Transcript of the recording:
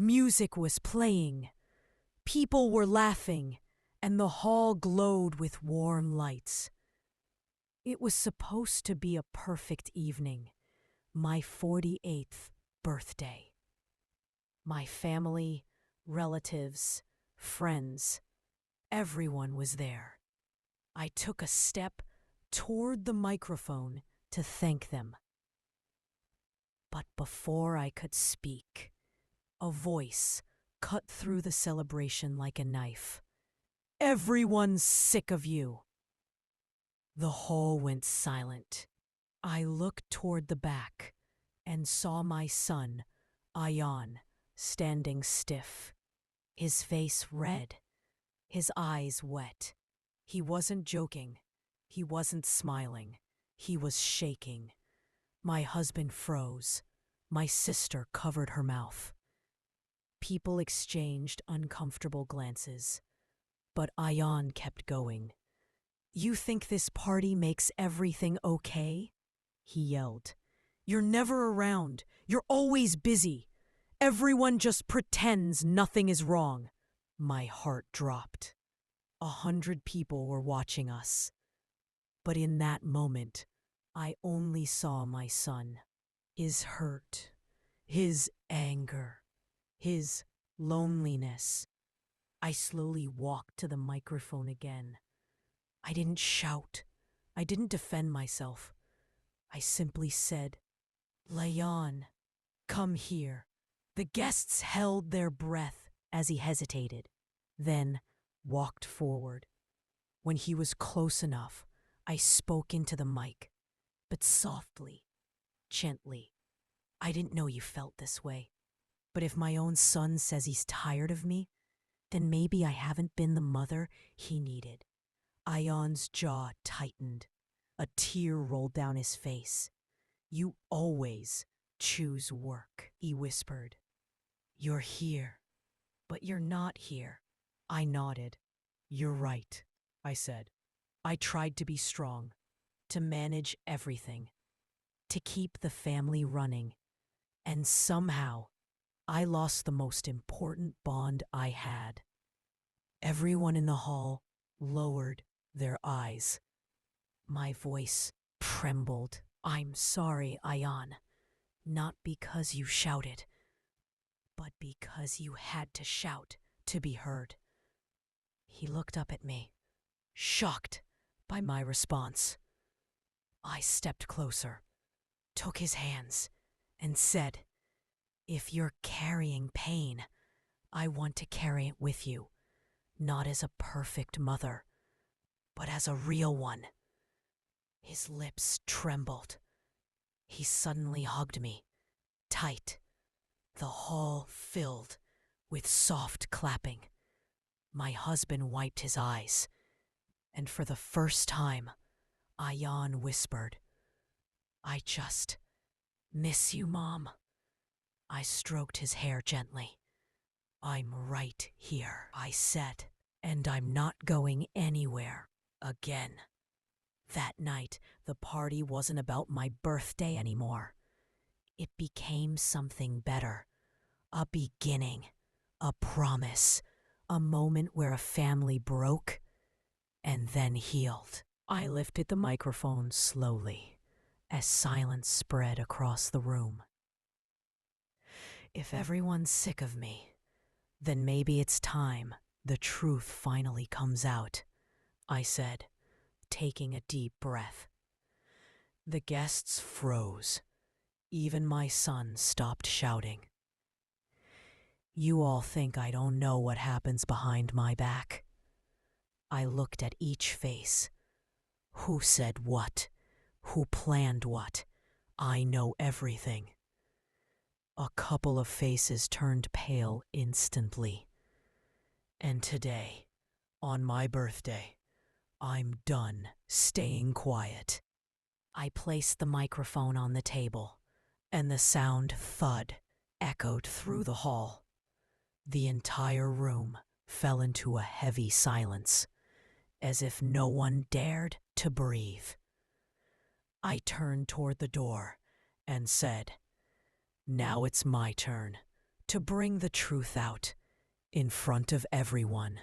Music was playing. People were laughing, and the hall glowed with warm lights. It was supposed to be a perfect evening, my 48th birthday. My family, relatives, friends, everyone was there. I took a step toward the microphone to thank them. But before I could speak, a voice cut through the celebration like a knife. "Everyone's sick of you." The hall went silent. I looked toward the back and saw my son, Ayan, standing stiff, his face red, his eyes wet. He wasn't joking. He wasn't smiling. He was shaking. My husband froze. My sister covered her mouth. People exchanged uncomfortable glances, but Ayan kept going. "You think this party makes everything okay?" he yelled. "You're never around. You're always busy. Everyone just pretends nothing is wrong." My heart dropped. 100 people were watching us. But in that moment, I only saw my son. His hurt, his anger, his loneliness. I slowly walked to the microphone again. I didn't shout. I didn't defend myself. I simply said, "Layan, come here." The guests held their breath as he hesitated, then walked forward. When he was close enough, I spoke into the mic, but softly, gently. "I didn't know you felt this way. But if my own son says he's tired of me, then maybe I haven't been the mother he needed." Ayan's jaw tightened. A tear rolled down his face. "You always choose work," he whispered. "You're here, but you're not here." I nodded. "You're right," I said. I tried to be strong, to manage everything, to keep the family running, and somehow I lost the most important bond I had. Everyone in the hall lowered their eyes. My voice trembled. "I'm sorry, Ayan. Not because you shouted, but because you had to shout to be heard." He looked up at me, shocked by my response. I stepped closer, took his hands, and said, "If you're carrying pain, I want to carry it with you, not as a perfect mother, but as a real one." His lips trembled. He suddenly hugged me, tight. The hall filled with soft clapping. My husband wiped his eyes, and for the first time, Ayan whispered, "I just miss you, Mom." I stroked his hair gently. "I'm right here," I said, "and I'm not going anywhere again." That night, the party wasn't about my birthday anymore. It became something better. A beginning, a promise, a moment where a family broke and then healed. I lifted the microphone slowly as silence spread across the room. "If everyone's sick of me, then maybe it's time the truth finally comes out," I said, taking a deep breath. The guests froze. Even my son stopped shouting. "You all think I don't know what happens behind my back?" I looked at each face. Who said what? Who planned what? I know everything. A couple of faces turned pale instantly. And today, on my birthday, I'm done staying quiet. I placed the microphone on the table, and the sound thud echoed through the hall. The entire room fell into a heavy silence, as if no one dared to breathe. I turned toward the door and said, "Now it's my turn to bring the truth out in front of everyone.